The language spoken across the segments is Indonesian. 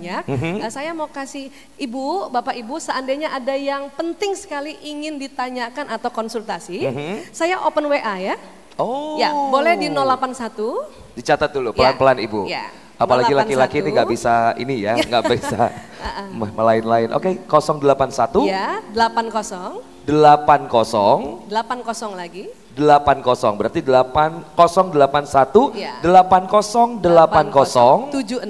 banyak. Saya mau kasih Ibu, Bapak Ibu, seandainya ada yang penting sekali ingin ditanyakan atau konsultasi, saya open WA ya. Oh. Ya, boleh di 081. Dicatat dulu pelan-pelan ya, Ibu. Ya. Apalagi laki-laki ini nggak bisa ini ya, nggak bisa melain-lain. Oke, 081. Ya, 80. 80. 80 lagi. 80 berarti 8081 Ya. 8080 76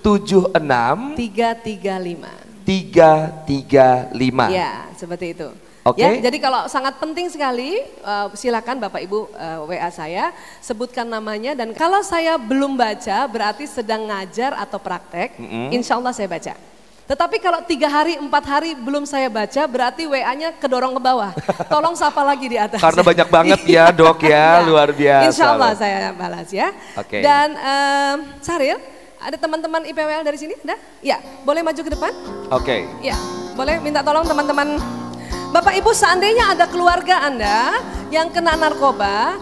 76 335. 335. Ya, seperti itu. Oke. Ya, jadi kalau sangat penting sekali, silakan Bapak Ibu WA saya, sebutkan namanya, dan kalau saya belum baca berarti sedang ngajar atau praktek, insya Allah saya baca. Tetapi kalau 3 hari, 4 hari belum saya baca berarti WA-nya kedorong ke bawah. Tolong sapa lagi di atas. Karena banyak banget ya Dok ya, luar biasa. Insya Allah saya balas ya. Oke. Dan Saril, ada teman-teman IPWL dari sini? Ada? Ya, boleh maju ke depan? Oke. Ya, boleh minta tolong teman-teman. Bapak Ibu, seandainya ada keluarga Anda yang kena narkoba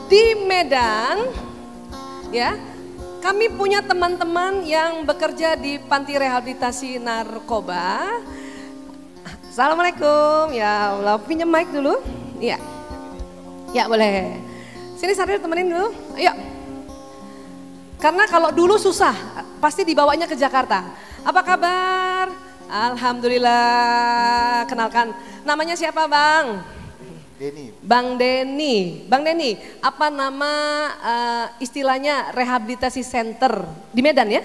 di Medan, ya, kami punya teman-teman yang bekerja di panti rehabilitasi narkoba. Assalamualaikum, ya Allah, pinjam mic dulu. Iya, ya boleh. Sini Saril temenin dulu, ayo. Karena kalau dulu susah, pasti dibawanya ke Jakarta. Apa kabar? Alhamdulillah, kenalkan. Namanya siapa Bang? Denny. Bang Denny. Bang Denny, apa nama istilahnya rehabilitasi center di Medan ya?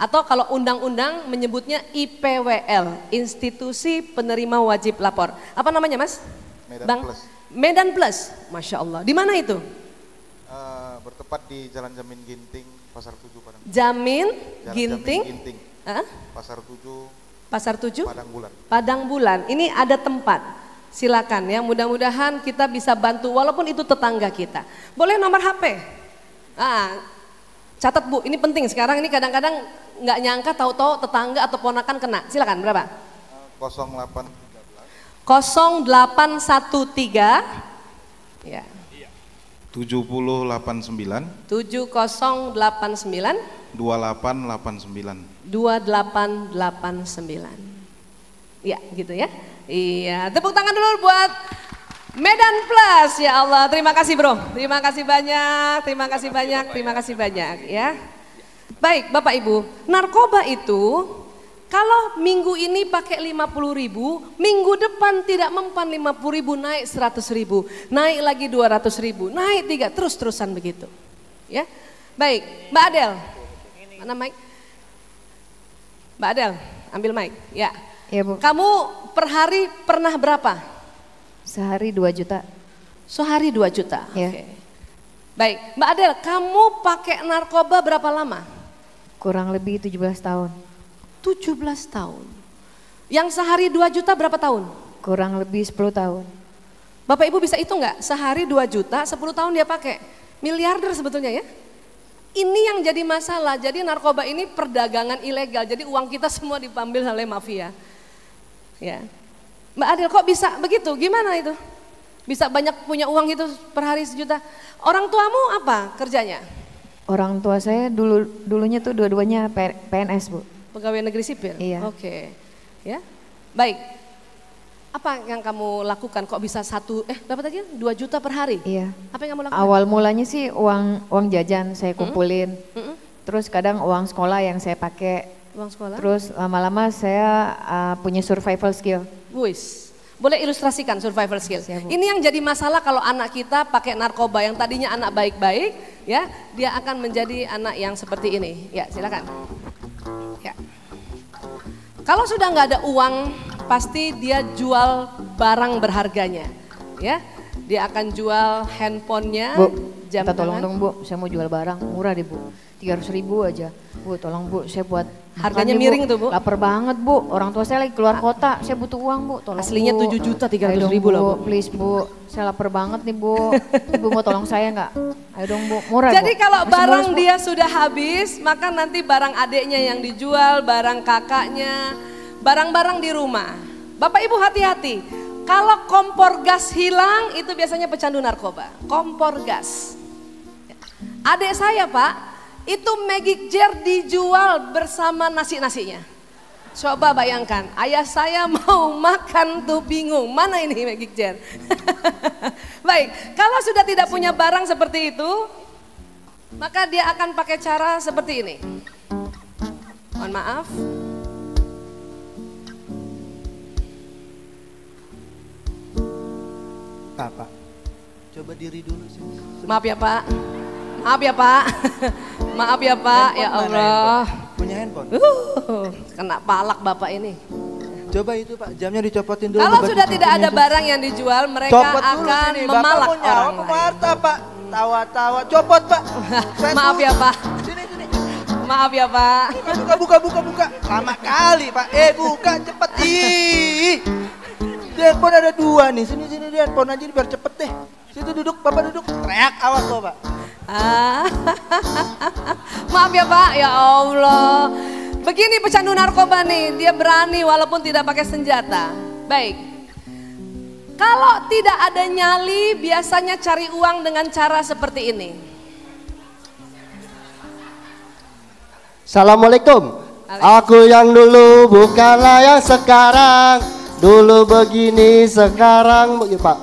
Atau kalau undang-undang menyebutnya IPWL, Institusi Penerima Wajib Lapor. Apa namanya Mas? Medan Bang? Plus. Medan Plus, Masya Allah. Di mana itu? Bertepat di Jalan Jamin Ginting, Pasar 7 Padang. Jamin, Jalan Ginting, Jamin Ginting, Hah? Pasar 7, Pasar 7? Padang Bulan. Padang Bulan, ini ada tempat. Silakan ya, mudah-mudahan kita bisa bantu walaupun itu tetangga kita. Boleh nomor HP? Catat Bu, ini penting sekarang, ini kadang-kadang nggak nyangka tahu-tahu tetangga atau ponakan kena. Silakan, berapa? 0813 0813 ya. 7089 7089 2889. 2889. Ya, gitu ya. Iya, tepuk tangan dulu buat Medan Plus ya Allah. Terima kasih Bro. Terima kasih banyak, terima kasih banyak, terima kasih banyak ya. Baik, Bapak Ibu, narkoba itu kalau minggu ini pakai 50.000, minggu depan tidak mempan 50.000, naik 100.000, naik lagi 200.000, naik 3, terus-terusan begitu. Ya. Baik, Mbak Adel. Mana mic? Mbak Adel, ambil mic. Ya. Iya Bu. Kamu per hari pernah berapa? Sehari 2 juta. Sehari 2 juta. Ya. Oke. Baik, Mbak Adel, kamu pakai narkoba berapa lama? Kurang lebih 17 tahun. 17 tahun. Yang sehari 2 juta berapa tahun? Kurang lebih 10 tahun. Bapak Ibu bisa hitung nggak? Sehari 2 juta, 10 tahun dia pakai. Miliarder sebetulnya ya. Ini yang jadi masalah, jadi narkoba ini perdagangan ilegal, jadi uang kita semua diambil oleh mafia. Ya. Mbak Adel kok bisa begitu, gimana itu? Bisa banyak punya uang itu per hari 1 juta. Orang tuamu apa kerjanya? Orang tua saya dulunya tuh dua-duanya PNS Bu. Pegawai negeri sipil? Iya. Oke. Ya. Baik. Apa yang kamu lakukan kok bisa berapa tadi? 2 juta per hari? Iya. Apa yang kamu lakukan? Awal mulanya sih uang jajan saya kumpulin. Terus kadang uang sekolah yang saya pakai. Uang sekolah? Terus lama-lama saya punya survival skill. Wis. Boleh ilustrasikan survival skill. Ini yang jadi masalah kalau anak kita pakai narkoba, yang tadinya anak baik-baik, ya, dia akan menjadi anak yang seperti ini. Ya, silakan. Ya. Kalau sudah nggak ada uang, pasti dia jual barang berharganya, ya. Dia akan jual handphonenya, Bu, jam minta tolong tangan. dong Bu, saya mau jual barang murah deh Bu, 300.000 aja. Bu, tolong Bu, saya buat Harganya makan nih, miring tuh, Bu. Lapar banget Bu, orang tua saya lagi keluar kota, saya butuh uang Bu, tolong Aslinya Bu. 7 juta 300 Ayo dong, ribu loh Bu. Please Bu, saya lapar banget nih Bu, Ibu mau tolong saya nggak? Ayo dong Bu, murah Jadi Bu. kalau Masih barang mulus, Bu. dia sudah habis, maka nanti barang adiknya yang dijual, barang kakaknya, barang-barang di rumah. Bapak Ibu hati-hati, kalau kompor gas hilang itu biasanya pecandu narkoba. Kompor gas. Adik saya Pak, itu magic jar dijual bersama nasi-nasinya. Coba bayangkan, ayah saya mau makan tuh bingung, mana ini magic jar? Baik, kalau sudah tidak punya barang seperti itu, maka dia akan pakai cara seperti ini. Mohon maaf. Pak, coba diri dulu sini. Maaf ya Pak, maaf ya Pak, maaf ya Pak, ya Allah. Punya handphone? Kena palak Bapak ini. Coba itu Pak, jamnya dicopotin dulu. Kalau sudah tidak ada barang yang dijual, mereka copot dulu akan sini. memalak Bapak mau nyawa orang ke lain. Marta Pak, tawa-tawa, copot Pak. Maaf ya Pak, Sini. maaf ya Pak. Buka. Lama kali Pak, buka cepet. Ih, di handphone ada 2 nih, sini di handphone aja biar cepet deh. Situ duduk, Bapak duduk, teriak awas lo Pak. Maaf ya Pak, ya Allah. Begini pecandu narkoba nih, dia berani walaupun tidak pakai senjata. Baik, kalau tidak ada nyali biasanya cari uang dengan cara seperti ini. Assalamualaikum. Aku yang dulu bukanlah yang sekarang. Dulu begini sekarang Pak.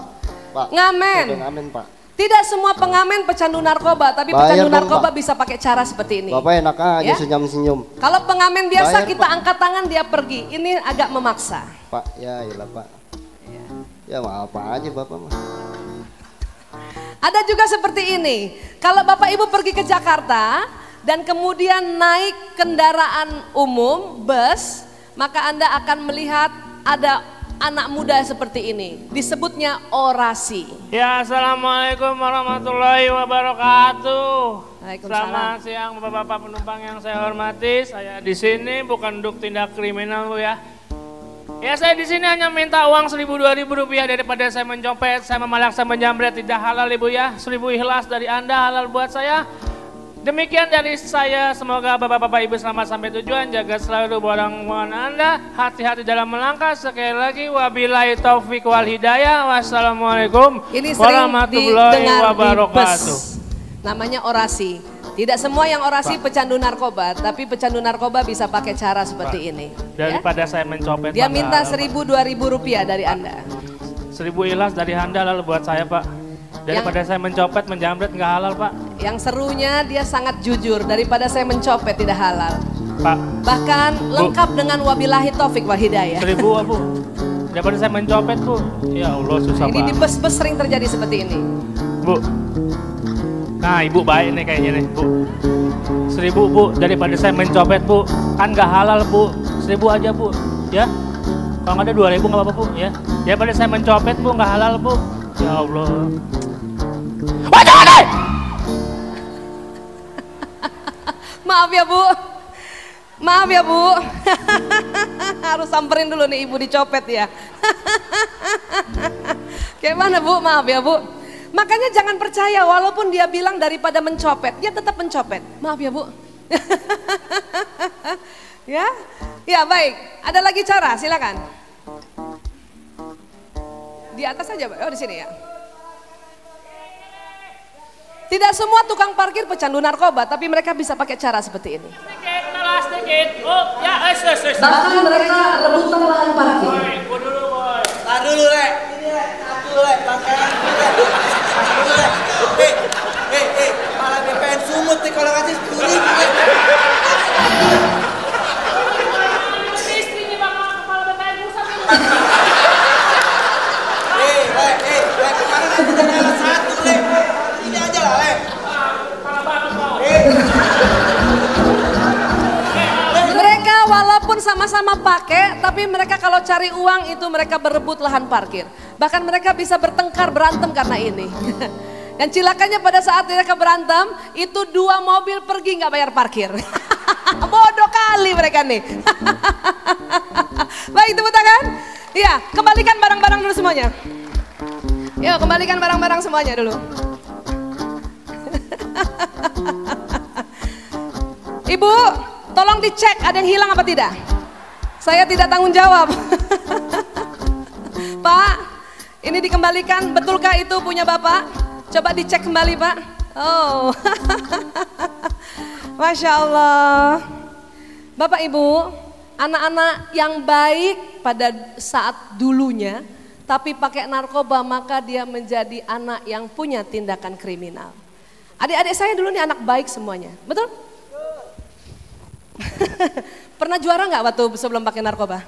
Ngamen. Ngamen Pak. Tidak semua pengamen pecandu narkoba, tapi Bayar pecandu dong, narkoba Pak. bisa pakai cara seperti ini. Bapak enak aja Ya? senyum-senyum. Kalau pengamen biasa Bayar, kita Pak. angkat tangan dia pergi. Ini agak memaksa. Pak, ya iyalah Pak. Ya maaf aja Bapak mah. Ada juga seperti ini. Kalau Bapak Ibu pergi ke Jakarta dan kemudian naik kendaraan umum, bus, maka Anda akan melihat ada anak muda seperti ini. Disebutnya orasi. Ya, assalamualaikum warahmatullahi wabarakatuh. Waalaikumsalam. Selamat siang bapak-bapak penumpang yang saya hormati. Saya di sini bukan untuk tindak kriminal Bu ya. Ya saya di sini hanya minta uang 1.000-2.000 rupiah daripada saya mencopet, saya memalak, saya menjamret, tidak halal Ibu ya. 1.000 ikhlas dari Anda, halal buat saya. Demikian dari saya, semoga bapak-bapak ibu selamat sampai tujuan, jaga selalu barang mohon Anda, hati-hati dalam melangkah, sekali lagi wabillahi taufik wal hidayah, wassalamualaikum Ini sering warahmatullahi didengar wabarakatuh. di bus. Namanya orasi. Tidak semua yang orasi pecandu narkoba, tapi pecandu narkoba bisa pakai cara seperti ini. Daripada saya mencopet, Dia Pak, minta halal, 1.000-2.000 rupiah dari Anda. 1.000 ikhlas dari Anda lalu buat saya Pak. Daripada saya mencopet, menjamret nggak halal Pak. Yang serunya dia sangat jujur, daripada saya mencopet tidak halal. Pak, Bahkan lengkap dengan wabillahi taufik wal hidayah. 1.000 Bu. Daripada saya mencopet Bu. Ya Allah susah Ini di Pak. bus-bus sering terjadi seperti ini. Bu. Nah ibu baik nih kayaknya nih Bu. 1.000 Bu, daripada saya mencopet Bu. Kan nggak halal Bu. 1.000 aja Bu. Ya. Kalau nggak ada 2.000 nggak apa-apa Bu ya. Daripada saya mencopet Bu, nggak halal Bu. Ya Allah. Wah jangan deh! Maaf ya Bu. Maaf ya Bu. Harus samperin dulu nih ibu dicopet ya. Kayak mana Bu? Maaf ya Bu. Makanya jangan percaya walaupun dia bilang daripada mencopet, dia tetap mencopet. Maaf ya Bu. Ya, ya baik. Ada lagi cara, silakan. Di atas saja, oh di sini ya. Tidak semua tukang parkir pecandu narkoba, tapi mereka bisa pakai cara seperti ini. Sedikit, telah sedikit. Oh, ya, Bahkan mereka rebutan lahan parkir. Boy, gua dulu boy. Tar dulu Rek, ini Rek, satu Rek, bangkean dulu Rek. Malah BPN sumut nih kalau kasih 10.000 Rek. Istrinya bakal kepala BPN pusat. Rek, kemarin aku udah nyala 1 Rek. Ini aja lah Rek. Mereka walaupun sama-sama pakai, tapi mereka kalau cari uang itu mereka berebut lahan parkir. Bahkan mereka bisa bertengkar, berantem karena ini. Dan cilakanya pada saat mereka berantem, itu 2 mobil pergi nggak bayar parkir. Bodoh kali mereka nih. Baik, tepuk tangan. Iya, kembalikan barang-barang dulu semuanya. Yuk, kembalikan barang-barang semuanya dulu. Ibu, tolong dicek ada yang hilang apa tidak. Saya tidak tanggung jawab. Pak, ini dikembalikan, betulkah itu punya Bapak? Coba dicek kembali Pak, Oh, Masya Allah. Bapak Ibu, anak-anak yang baik pada saat dulunya, tapi pakai narkoba maka dia menjadi anak yang punya tindakan kriminal. Adik-adik saya dulu nih anak baik semuanya, betul? Pernah juara nggak waktu sebelum pakai narkoba?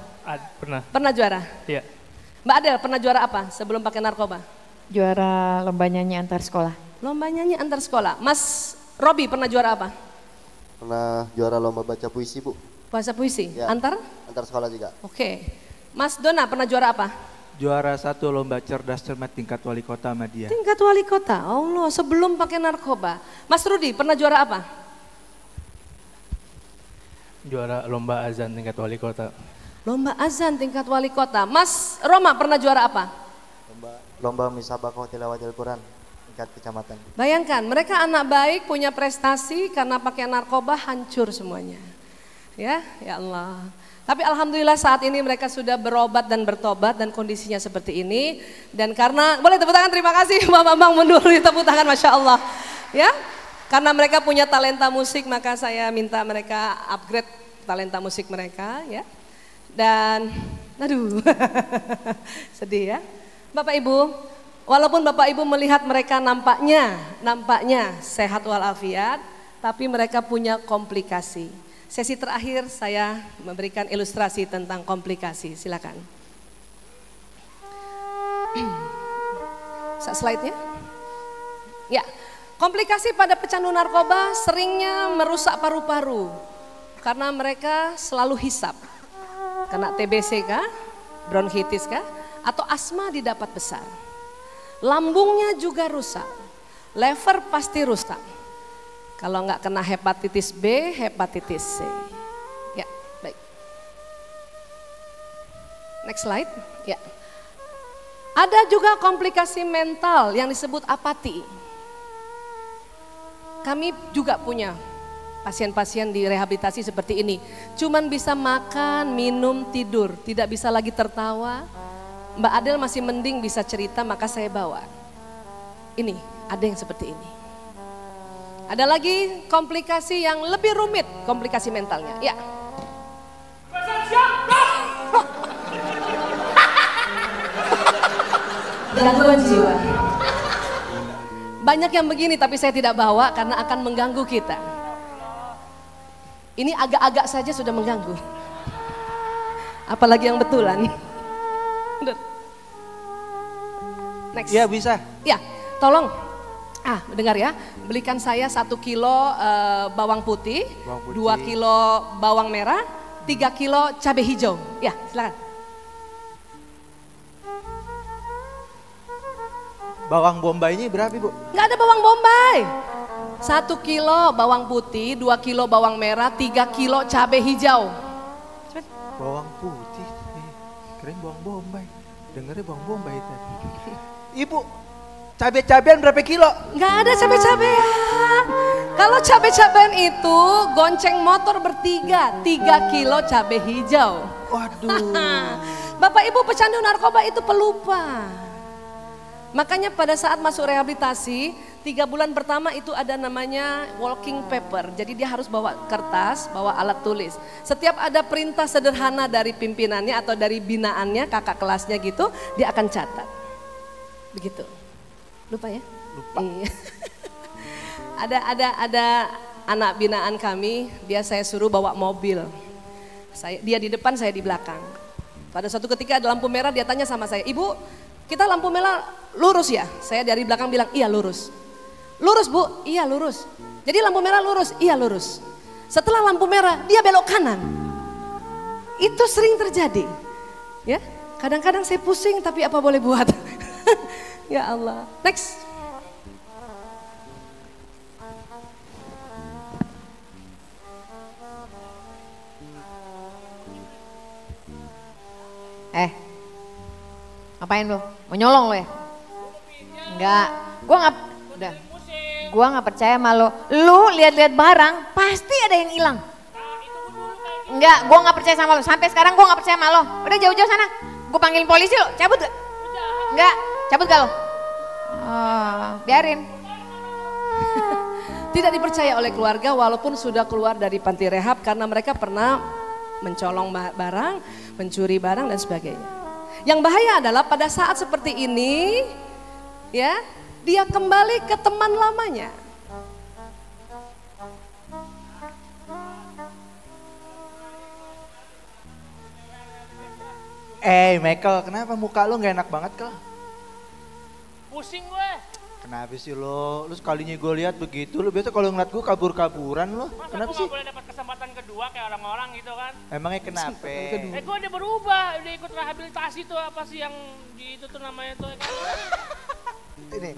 Pernah. Pernah juara? Iya. Mbak Adel pernah juara apa sebelum pakai narkoba? Juara lomba nyanyi antar sekolah. Lomba nyanyi antar sekolah. Mas Robi pernah juara apa? Pernah juara lomba baca puisi, Bu. Bahasa puisi? Ya. Antar sekolah juga. Oke. Mas Dona pernah juara apa? Juara 1 lomba cerdas cermat tingkat wali kota Madia. Tingkat wali kota. Allah, sebelum pakai narkoba. Mas Rudi pernah juara apa? Juara lomba azan tingkat wali kota. Lomba azan tingkat wali kota. Mas Roma pernah juara apa? Lomba Misabaqah Tilawatil Quran tingkat kecamatan. Bayangkan, mereka anak baik, punya prestasi, karena pakai narkoba hancur semuanya. Ya Allah. Tapi alhamdulillah saat ini mereka sudah berobat dan bertobat dan kondisinya seperti ini. Dan karena, boleh tepuk tangan, terima kasih Mbak Bambang mundur di tepuk tangan, Masya Allah. Ya, karena mereka punya talenta musik maka saya minta mereka upgrade talenta musik mereka ya. Dan, aduh, sedih ya. Bapak Ibu, walaupun Bapak Ibu melihat mereka nampaknya sehat walafiat, tapi mereka punya komplikasi. Sesi terakhir saya memberikan ilustrasi tentang komplikasi, silakan. Slide-nya. Ya, komplikasi pada pecandu narkoba seringnya merusak paru-paru karena mereka selalu hisap. Kena TBC kah, bronkitis kah, atau asma didapat besar. Lambungnya juga rusak, lever pasti rusak. Kalau nggak kena hepatitis B, hepatitis C. Ya, baik. Next slide. Ya. Ada juga komplikasi mental yang disebut apati. Kami juga punya pasien-pasien di rehabilitasi seperti ini. Cuman bisa makan, minum, tidur, tidak bisa lagi tertawa. Mbak Adel masih mending bisa cerita, maka saya bawa. Ini, ada yang seperti ini. Ada lagi komplikasi yang lebih rumit, komplikasi mentalnya. Ya. Gangguan jiwa. Banyak yang begini tapi saya tidak bawa karena akan mengganggu kita. Ini agak-agak saja sudah mengganggu. Apalagi yang betulan. Next. Iya bisa. Ya, tolong. Dengar ya, belikan saya 1 kilo bawang putih, 2 kilo bawang merah, 3 kilo cabai hijau. Ya, silakan. Bawang bombay ini berapa, Bu? Nggak ada bawang bombay. 1 kilo bawang putih, 2 kilo bawang merah, 3 kilo cabai hijau. Bawang putih, keren bawang bombay. Dengarnya bawang bombay tadi. Ibu, cabai-cabean berapa kilo? Nggak ada cabai-cabean. Kalau cabai-cabean itu gonceng motor bertiga, 3 kilo cabai hijau. Waduh. Bapak Ibu pecandu narkoba itu pelupa. Makanya pada saat masuk rehabilitasi, 3 bulan pertama itu ada namanya walking paper. Jadi dia harus bawa kertas, bawa alat tulis. Setiap ada perintah sederhana dari pimpinannya atau dari binaannya, kakak kelasnya gitu, dia akan catat. Begitu. Lupa ya? Lupa. Iya. ada anak binaan kami, dia saya suruh bawa mobil. Dia di depan, saya di belakang. Pada suatu ketika ada lampu merah, dia tanya sama saya, "Ibu, kita lampu merah lurus ya?" Saya dari belakang bilang, "Iya lurus." "Lurus, Bu?" "Iya lurus." "Jadi lampu merah lurus?" "Iya lurus." Setelah lampu merah, dia belok kanan. Itu sering terjadi. Ya, kadang-kadang saya pusing tapi apa boleh buat. Ya Allah. Next. Ngapain lu? Mau nyolong lu ya? Enggak, gua nggak percaya sama lu. Lu lihat-lihat barang, pasti ada yang hilang. Enggak, gua nggak percaya sama lu. Sampai sekarang gua nggak percaya sama lu. Udah jauh-jauh sana. Gua panggilin polisi lu, cabut gak? Enggak, cabut gak lu? Oh, biarin. Tidak dipercaya oleh keluarga walaupun sudah keluar dari panti rehab karena mereka pernah mencolong barang, mencuri barang dan sebagainya. Yang bahaya adalah pada saat seperti ini, ya, dia kembali ke teman lamanya. Michael, kenapa muka lo gak enak banget, Kel? Pusing gue. Kenapa sih lo? Lu sekalinya gue lihat begitu, lu biasa kalau ngeliat gue kabur-kaburan lo. Masa Kenapa gue sih? gak boleh dapat kesempatan kedua kayak orang-orang gitu kan? Emangnya kenapa? Gue udah berubah, udah ikut rehabilitasi tuh apa sih yang di itu tuh namanya tuh kan? Ini.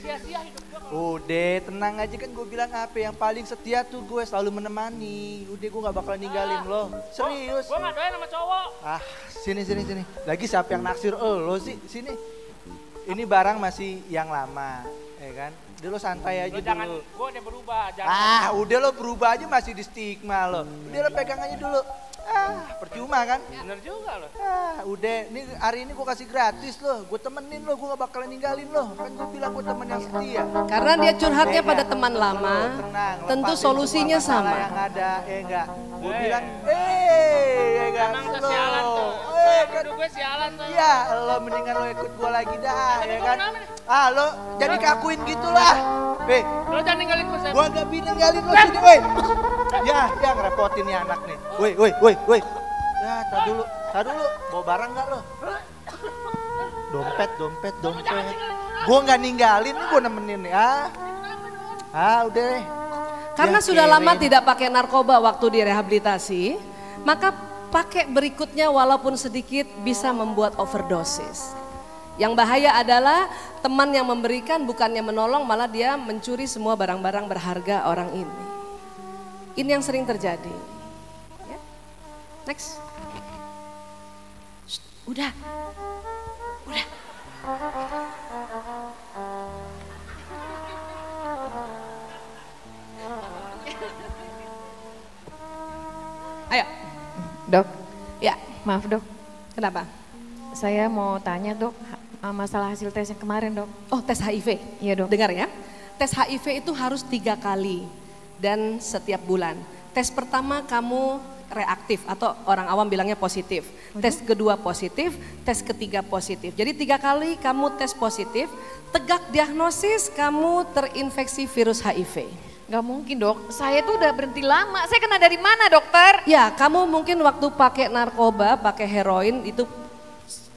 Sia-sia hidup gue. Udah, tenang aja kan gue bilang apa yang paling setia tuh gue selalu menemani. Udah gue gak bakal ninggalin lo. Serius. Gue gak doyan sama cowok. Sini. Lagi siapa yang naksir lo sih? Sini. Ini barang masih yang lama, ya kan? Udah lo santai aja Lo jangan, dulu. gue udah berubah. Jangan. Udah lo berubah aja masih di stigma lo. Udah lo pegang aja dulu. Percuma kan? Bener juga lo. Udah, nih hari ini gue kasih gratis lo. Gue temenin lo, gue gak bakalan ninggalin lo. Kan gue bilang gue temen yang setia. Karena dia curhatnya pada teman lama, Tenang, tentu lepasin solusinya semua masalah sama. yang ada, ya enggak? Gue Eh. bilang, ya enggak? Emang kesialan tuh. Kan Hidup gue sialan tuh. iya, lo mendingan lo ikut gue lagi dah, Tapi ya gua kan? kenapa nih? Lo jadi kakuin gitulah. Lo jangan ninggalin gue, Sam. Gua gak ninggalin lo sini, woi. Ya, ngerepotin nih anak nih. Woi. Ya, tar dulu. Bawa barang gak lo? Dompet. Gua gak ninggalin nih, gua nemenin nih. Udah deh. Karena Ya, sudah lama kirim. tidak pakai narkoba waktu direhabilitasi, maka pakai berikutnya walaupun sedikit bisa membuat overdosis. Yang bahaya adalah teman yang memberikan bukannya menolong, malah dia mencuri semua barang-barang berharga orang ini. Ini yang sering terjadi. Ya. Next. Shh, udah. Ayo. Dok, Ya, maaf dok. kenapa? Saya mau tanya dok, masalah hasil tes yang kemarin dok. Oh, tes HIV. Iya dok. Dengar ya, tes HIV itu harus 3 kali dan setiap bulan. Tes pertama kamu reaktif atau orang awam bilangnya positif. Tes kedua positif, tes ketiga positif. Jadi 3 kali kamu tes positif, tegak diagnosis kamu terinfeksi virus HIV. Gak mungkin dok, saya tuh udah berhenti lama. Saya kena dari mana dokter? Ya, kamu mungkin waktu pakai narkoba, pakai heroin itu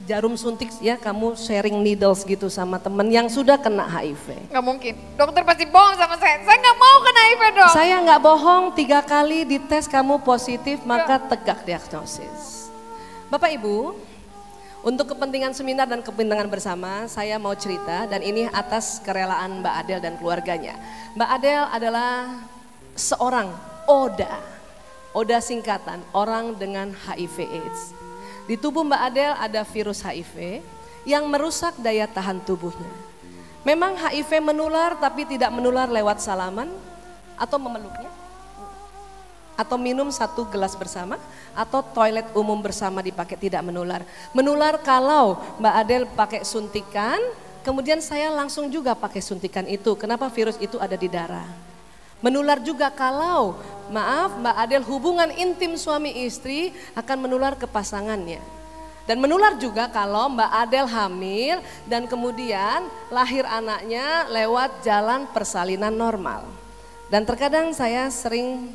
jarum suntik ya, kamu sharing needles gitu sama temen yang sudah kena HIV. Gak mungkin, dokter pasti bohong sama saya. Saya gak mau kena HIV dok. Saya nggak bohong, 3 kali dites kamu positif maka tegak diagnosis. Bapak Ibu, untuk kepentingan seminar dan kepentingan bersama saya mau cerita dan ini atas kerelaan Mbak Adel dan keluarganya. Mbak Adel adalah seorang ODA singkatan, orang dengan HIV AIDS. Di tubuh Mbak Adel ada virus HIV yang merusak daya tahan tubuhnya. Memang HIV menular tapi tidak menular lewat salaman atau memeluknya. Atau minum 1 gelas bersama atau toilet umum bersama dipakai, tidak menular. Menular kalau Mbak Adel pakai suntikan, kemudian saya langsung juga pakai suntikan itu. Kenapa? Virus itu ada di darah. Menular juga kalau, maaf Mbak Adel, hubungan intim suami istri akan menular ke pasangannya. Dan menular juga kalau Mbak Adel hamil dan kemudian lahir anaknya lewat jalan persalinan normal. Dan terkadang saya sering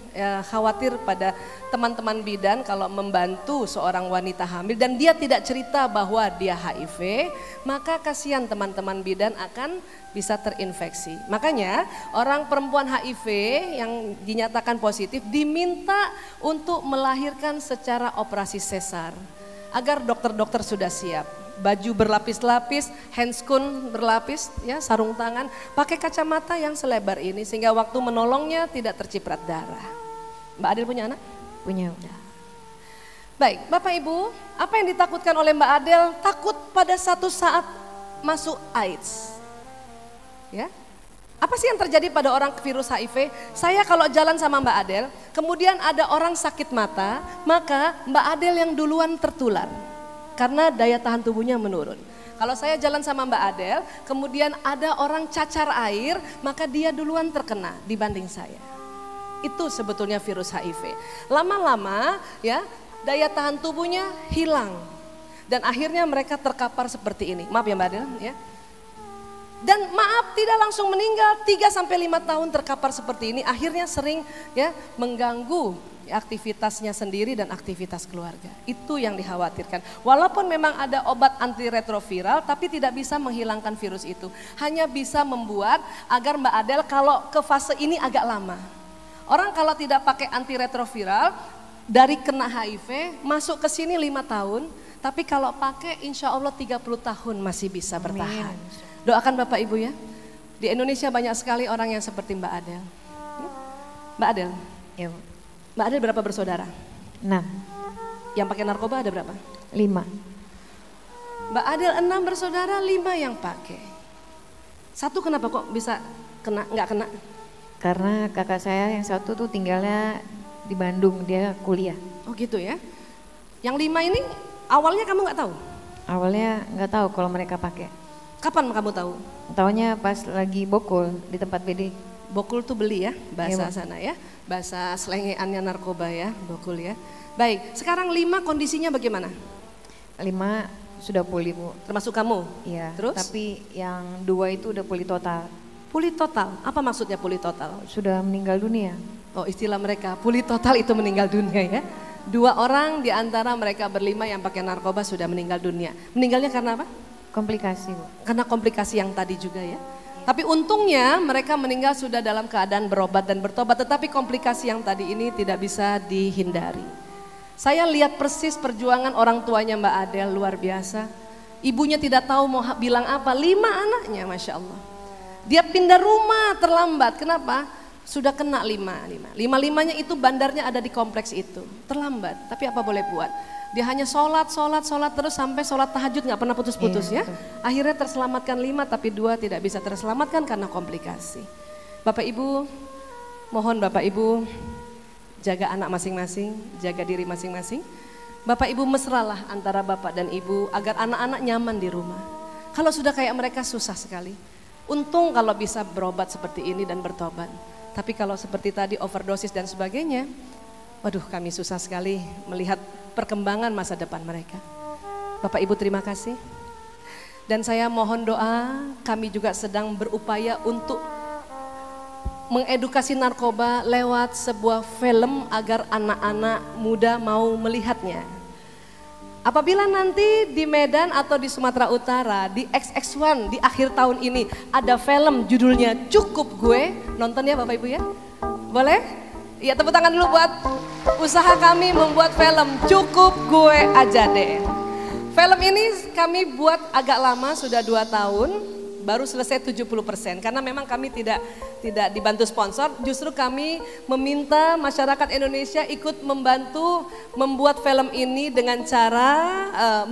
khawatir pada teman-teman bidan kalau membantu seorang wanita hamil dan dia tidak cerita bahwa dia HIV, maka kasihan teman-teman bidan akan bisa terinfeksi. Makanya orang perempuan HIV yang dinyatakan positif diminta untuk melahirkan secara operasi sesar agar dokter-dokter sudah siap. Baju berlapis-lapis, handscoon berlapis, ya, sarung tangan, pakai kacamata yang selebar ini sehingga waktu menolongnya tidak terciprat darah. Mbak Adel punya anak? Punya. Baik, Bapak Ibu, apa yang ditakutkan oleh Mbak Adel? Takut pada satu saat masuk AIDS. Ya. Apa sih yang terjadi pada orang virus HIV? Saya kalau jalan sama Mbak Adel, kemudian ada orang sakit mata, maka Mbak Adel yang duluan tertular. Karena daya tahan tubuhnya menurun. Kalau saya jalan sama Mbak Adel, kemudian ada orang cacar air, maka dia duluan terkena dibanding saya. Itu sebetulnya virus HIV. Lama-lama ya daya tahan tubuhnya hilang. Dan akhirnya mereka terkapar seperti ini. Maaf ya Mbak Adel ya. Dan maaf tidak langsung meninggal, 3-5 tahun terkapar seperti ini, akhirnya sering ya mengganggu aktivitasnya sendiri dan aktivitas keluarga. Itu yang dikhawatirkan. Walaupun memang ada obat antiretroviral tapi tidak bisa menghilangkan virus itu. Hanya bisa membuat agar Mbak Adel kalau ke fase ini agak lama. Orang kalau tidak pakai antiretroviral dari kena HIV masuk ke sini 5 tahun, tapi kalau pakai insya Allah 30 tahun masih bisa bertahan. Doakan Bapak Ibu ya. Di Indonesia banyak sekali orang yang seperti Mbak Adel. Mbak Adel. Ya. Mbak Adel berapa bersaudara? 6. Yang pakai narkoba ada berapa? 5. Mbak Adel 6 bersaudara, 5 yang pakai. Satu kenapa kok bisa kena, nggak kena? Karena kakak saya yang satu tuh tinggalnya di Bandung, dia kuliah. Oh gitu ya. Yang 5 ini awalnya kamu nggak tahu? Awalnya nggak tahu kalau mereka pakai. Kapan kamu tahu? Taunya pas lagi bokul di tempat BD. Bokul tuh beli ya, bahasa Iya, sana ya. Bahasa selengeannya narkoba ya, bokul ya. Baik, sekarang 5 kondisinya bagaimana? 5 sudah pulih Bu. Termasuk kamu? Iya. Terus? Tapi yang 2 itu udah pulih total. Pulih total, apa maksudnya pulih total? Sudah meninggal dunia. Oh istilah mereka, pulih total itu meninggal dunia ya. 2 orang di antara mereka berlima yang pakai narkoba sudah meninggal dunia. Meninggalnya karena apa? Komplikasi Bu. Karena komplikasi yang tadi juga ya. Tapi untungnya mereka meninggal sudah dalam keadaan berobat dan bertobat, tetapi komplikasi yang tadi ini tidak bisa dihindari. Saya lihat persis perjuangan orang tuanya Mbak Adel luar biasa. Ibunya tidak tahu mau bilang apa, 5 anaknya Masya Allah. Dia pindah rumah terlambat, kenapa? Sudah kena 5. 5-5-nya itu bandarnya ada di kompleks itu, terlambat. Tapi apa boleh buat? Dia hanya sholat terus sampai sholat tahajud nggak pernah putus-putus ya. Akhirnya terselamatkan 5 tapi 2 tidak bisa terselamatkan karena komplikasi. Bapak Ibu, mohon Bapak Ibu jaga anak masing-masing, jaga diri masing-masing. Bapak Ibu mesralah antara Bapak dan Ibu agar anak-anak nyaman di rumah. Kalau sudah kayak mereka susah sekali. Untung kalau bisa berobat seperti ini dan bertobat. Tapi kalau seperti tadi overdosis dan sebagainya, waduh kami susah sekali melihat perkembangan masa depan mereka. Bapak Ibu terima kasih. Dan saya mohon doa, kami juga sedang berupaya untuk mengedukasi narkoba lewat sebuah film agar anak-anak muda mau melihatnya. Apabila nanti di Medan atau di Sumatera Utara, di XX1 di akhir tahun ini ada film judulnya Cukup Gue, nonton ya Bapak Ibu ya? Boleh? Ya tepuk tangan dulu buat usaha kami membuat film Cukup Gue Aja Deh. Film ini kami buat agak lama, sudah 2 tahun, baru selesai 70%. Karena memang kami tidak dibantu sponsor, justru kami meminta masyarakat Indonesia ikut membantu membuat film ini dengan cara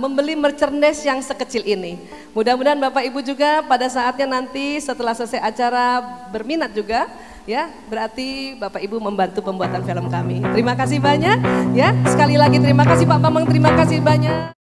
membeli merchandise yang sekecil ini. Mudah-mudahan Bapak Ibu juga pada saatnya nanti setelah selesai acara berminat juga. Ya, berarti Bapak Ibu membantu pembuatan film kami. Terima kasih banyak ya. Sekali lagi terima kasih Pak Bambang, terima kasih banyak.